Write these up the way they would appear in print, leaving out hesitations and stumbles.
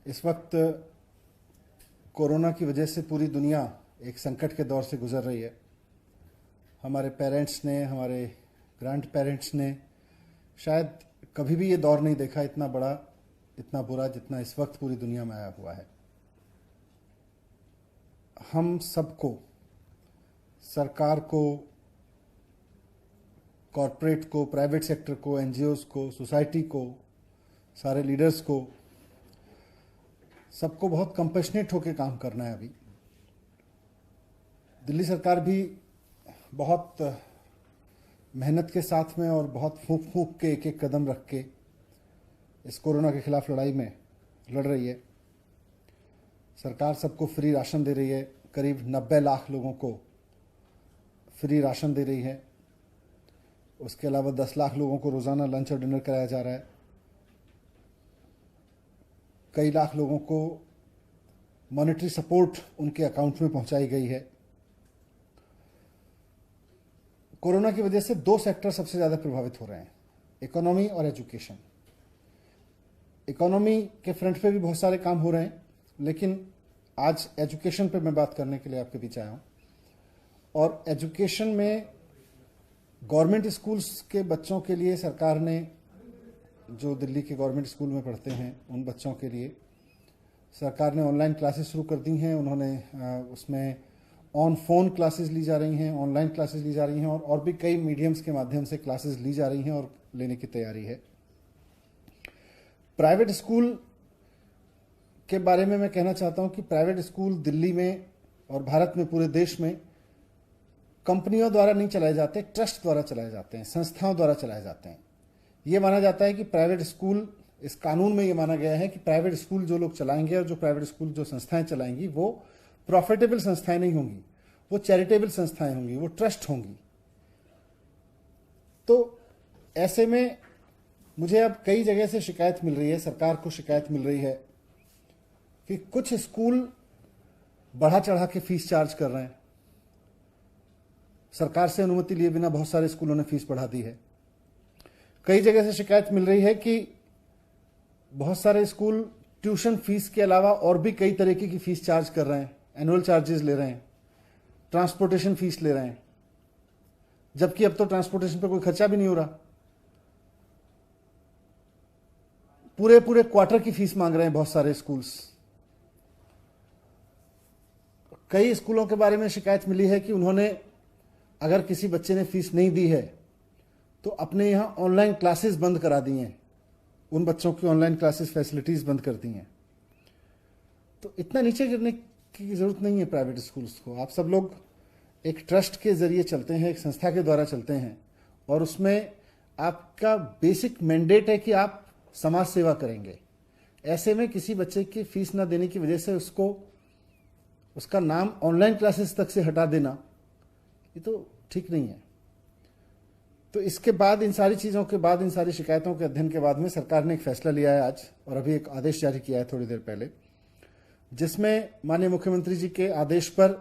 इस वक्त कोरोना की वजह से पूरी दुनिया एक संकट के दौर से गुजर रही है। हमारे पेरेंट्स ने, हमारे ग्रैंड पेरेंट्स ने शायद कभी भी ये दौर नहीं देखा इतना बड़ा, इतना बुरा जितना इस वक्त पूरी दुनिया में आया हुआ है। हम सबको, सरकार को, कॉरपोरेट को, प्राइवेट सेक्टर को, एनजीओज को, सोसाइटी को, सारे लीडर्स को, सबको बहुत कंपैशनेट होकर काम करना है। अभी दिल्ली सरकार भी बहुत मेहनत के साथ में और बहुत फूंक फूंक के एक एक कदम रख के इस कोरोना के खिलाफ लड़ाई में लड़ रही है। सरकार सबको फ्री राशन दे रही है, करीब 90 लाख लोगों को फ्री राशन दे रही है। उसके अलावा 10 लाख लोगों को रोज़ाना लंच और डिनर कराया जा रहा है। कई लाख लोगों को मॉनेटरी सपोर्ट उनके अकाउंट में पहुंचाई गई है। कोरोना की वजह से दो सेक्टर सबसे ज़्यादा प्रभावित हो रहे हैं, इकोनॉमी और एजुकेशन। इकोनॉमी के फ्रंट पे भी बहुत सारे काम हो रहे हैं, लेकिन आज एजुकेशन पे मैं बात करने के लिए आपके बीच आया हूँ। और एजुकेशन में गवर्नमेंट स्कूल्स के बच्चों के लिए सरकार ने, जो दिल्ली के गवर्नमेंट स्कूल में पढ़ते हैं उन बच्चों के लिए सरकार ने ऑनलाइन क्लासेस शुरू कर दी हैं। उन्होंने उसमें ऑन फोन क्लासेस ली जा रही हैं, ऑनलाइन क्लासेस ली जा रही हैं और भी कई मीडियम्स के माध्यम से क्लासेस ली जा रही हैं और लेने की तैयारी है। प्राइवेट स्कूल के बारे में मैं कहना चाहता हूं कि प्राइवेट स्कूल दिल्ली में और भारत में, पूरे देश में कंपनियों द्वारा नहीं चलाए जाते, ट्रस्ट द्वारा चलाए जाते हैं, संस्थाओं द्वारा चलाए जाते हैं। ये माना जाता है कि प्राइवेट स्कूल, इस कानून में ये माना गया है कि प्राइवेट स्कूल जो लोग चलाएंगे और जो प्राइवेट स्कूल जो संस्थाएं चलाएंगी वो प्रॉफिटेबल संस्थाएं नहीं होंगी, वो चैरिटेबल संस्थाएं होंगी, वो ट्रस्ट होंगी। तो ऐसे में मुझे अब कई जगह से शिकायत मिल रही है, सरकार को शिकायत मिल रही है कि कुछ स्कूल बढ़ा चढ़ा के फीस चार्ज कर रहे हैं। सरकार से अनुमति लिए बिना बहुत सारे स्कूलों ने फीस बढ़ा दी है। कई जगह से शिकायत मिल रही है कि बहुत सारे स्कूल ट्यूशन फीस के अलावा और भी कई तरीके की फीस चार्ज कर रहे हैं, एनुअल चार्जेस ले रहे हैं, ट्रांसपोर्टेशन फीस ले रहे हैं, जबकि अब तो ट्रांसपोर्टेशन पर कोई खर्चा भी नहीं हो रहा। पूरे पूरे क्वार्टर की फीस मांग रहे हैं बहुत सारे स्कूल्स। कई स्कूलों के बारे में शिकायत मिली है कि उन्होंने, अगर किसी बच्चे ने फीस नहीं दी है तो अपने यहां ऑनलाइन क्लासेस बंद करा दी हैं, उन बच्चों की ऑनलाइन क्लासेस फैसिलिटीज बंद कर दी हैं। तो इतना नीचे गिरने की जरूरत नहीं है प्राइवेट स्कूल्स को। आप सब लोग एक ट्रस्ट के जरिए चलते हैं, एक संस्था के द्वारा चलते हैं और उसमें आपका बेसिक मैंडेट है कि आप समाज सेवा करेंगे। ऐसे में किसी बच्चे की फीस ना देने की वजह से उसका नाम ऑनलाइन क्लासेस तक से हटा देना, ये तो ठीक नहीं है। तो इसके बाद, इन सारी चीज़ों के बाद, इन सारी शिकायतों के अध्ययन के बाद में सरकार ने एक फैसला लिया है आज, और अभी एक आदेश जारी किया है थोड़ी देर पहले, जिसमें माननीय मुख्यमंत्री जी के आदेश पर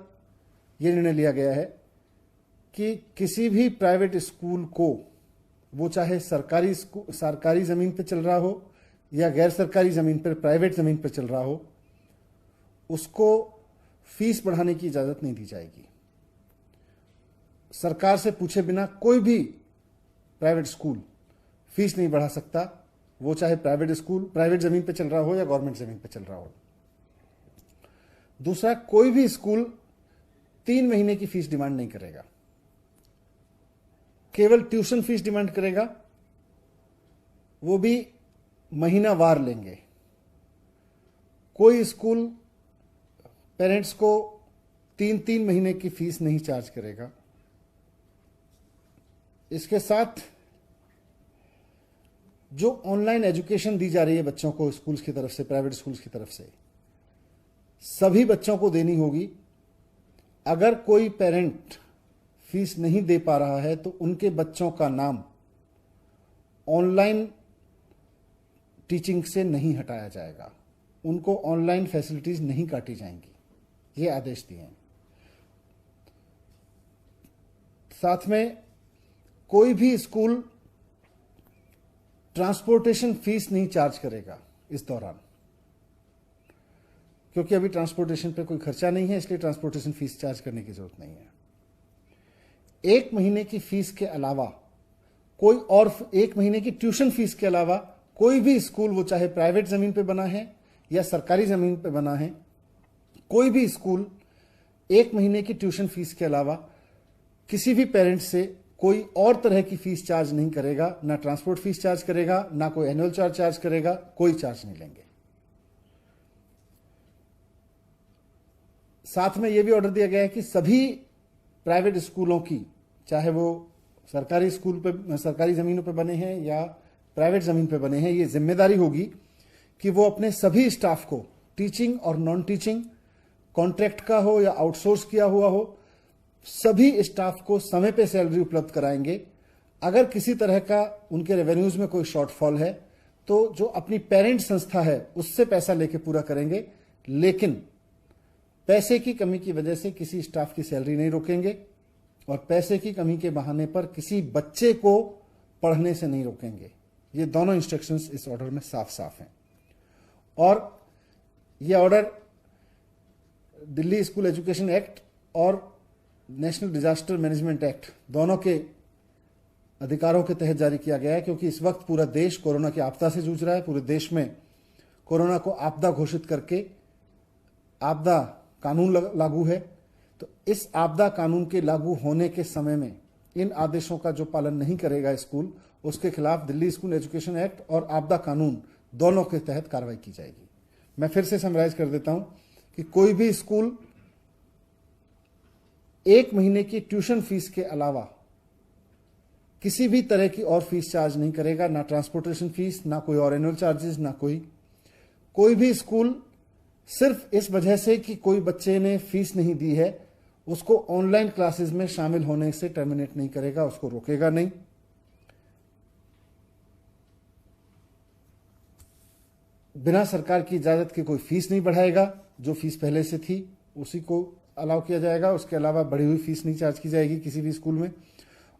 यह निर्णय लिया गया है कि किसी भी प्राइवेट स्कूल को, वो चाहे सरकारी ज़मीन पर चल रहा हो या गैर सरकारी ज़मीन पर, प्राइवेट ज़मीन पर चल रहा हो, उसको फीस बढ़ाने की इजाज़त नहीं दी जाएगी। सरकार से पूछे बिना कोई भी प्राइवेट स्कूल फीस नहीं बढ़ा सकता, वो चाहे प्राइवेट स्कूल प्राइवेट ज़मीन पर चल रहा हो या गवर्नमेंट ज़मीन पर चल रहा हो। दूसरा, कोई भी स्कूल 3 महीने की फीस डिमांड नहीं करेगा, केवल ट्यूशन फीस डिमांड करेगा, वो भी महीनावार लेंगे। कोई स्कूल पेरेंट्स को 3-3 महीने की फीस नहीं चार्ज करेगा। इसके साथ जो ऑनलाइन एजुकेशन दी जा रही है बच्चों को स्कूल्स की तरफ से, प्राइवेट स्कूल्स की तरफ से, सभी बच्चों को देनी होगी। अगर कोई पेरेंट फीस नहीं दे पा रहा है तो उनके बच्चों का नाम ऑनलाइन टीचिंग से नहीं हटाया जाएगा, उनको ऑनलाइन फैसिलिटीज नहीं काटी जाएंगी, ये आदेश दिए हैं। साथ में कोई भी स्कूल ट्रांसपोर्टेशन फीस नहीं चार्ज करेगा इस दौरान। क्योंकि अभी ट्रांसपोर्टेशन पे कोई खर्चा नहीं है, इसलिए ट्रांसपोर्टेशन फीस चार्ज करने की जरूरत नहीं है। 1 महीने की फीस के अलावा कोई और 1 महीने की ट्यूशन फीस के अलावा कोई भी स्कूल, वो चाहे प्राइवेट जमीन पे बना है या सरकारी जमीन पे बना है, कोई भी स्कूल 1 महीने की ट्यूशन फीस के अलावा किसी भी पेरेंट से कोई और तरह की फीस चार्ज नहीं करेगा। ना ट्रांसपोर्ट फीस चार्ज करेगा, ना कोई एनुअल चार्ज करेगा, कोई चार्ज नहीं लेंगे। साथ में यह भी ऑर्डर दिया गया है कि सभी प्राइवेट स्कूलों की, चाहे वो सरकारी स्कूल पे, सरकारी जमीनों पे बने हैं या प्राइवेट जमीन पे बने हैं, ये जिम्मेदारी होगी कि वो अपने सभी स्टाफ को, टीचिंग और नॉन टीचिंग, कॉन्ट्रैक्ट का हो या आउटसोर्स किया हुआ हो, सभी स्टाफ को समय पे सैलरी उपलब्ध कराएंगे। अगर किसी तरह का उनके रेवेन्यूज में कोई शॉर्टफॉल है तो जो अपनी पेरेंट संस्था है उससे पैसा लेके पूरा करेंगे, लेकिन पैसे की कमी की वजह से किसी स्टाफ की सैलरी नहीं रोकेंगे और पैसे की कमी के बहाने पर किसी बच्चे को पढ़ने से नहीं रोकेंगे। ये दोनों इंस्ट्रक्शंस इस ऑर्डर में साफ साफ हैं। और ये order Delhi school education act और नेशनल डिजास्टर मैनेजमेंट एक्ट दोनों के अधिकारों के तहत जारी किया गया है, क्योंकि इस वक्त पूरा देश कोरोना की आपदा से जूझ रहा है। पूरे देश में कोरोना को आपदा घोषित करके आपदा कानून लागू है। तो इस आपदा कानून के लागू होने के समय में इन आदेशों का जो पालन नहीं करेगा स्कूल, उसके खिलाफ दिल्ली स्कूल एजुकेशन एक्ट और आपदा कानून दोनों के तहत कार्रवाई की जाएगी। मैं फिर से समराइज कर देता हूं कि कोई भी स्कूल 1 महीने की ट्यूशन फीस के अलावा किसी भी तरह की और फीस चार्ज नहीं करेगा, ना ट्रांसपोर्टेशन फीस, ना कोई और एनुअल चार्जेस, ना कोई भी स्कूल सिर्फ इस वजह से कि कोई बच्चे ने फीस नहीं दी है उसको ऑनलाइन क्लासेस में शामिल होने से टर्मिनेट नहीं करेगा, उसको रोकेगा नहीं। बिना सरकार की इजाजत के कोई फीस नहीं बढ़ाएगा, जो फीस पहले से थी उसी को अलाउ किया जाएगा। उसके अलावा बढ़ी हुई फीस नहीं चार्ज की जाएगी किसी भी स्कूल में।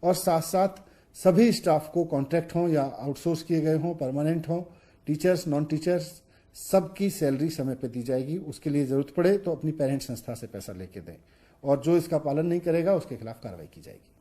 और साथ साथ सभी स्टाफ को, कॉन्ट्रैक्ट हों या आउटसोर्स किए गए हों, परमानेंट हों, टीचर्स, नॉन टीचर्स, सबकी सैलरी समय पे दी जाएगी। उसके लिए जरूरत पड़े तो अपनी पेरेंट संस्था से पैसा लेके दें, और जो इसका पालन नहीं करेगा उसके खिलाफ कार्रवाई की जाएगी।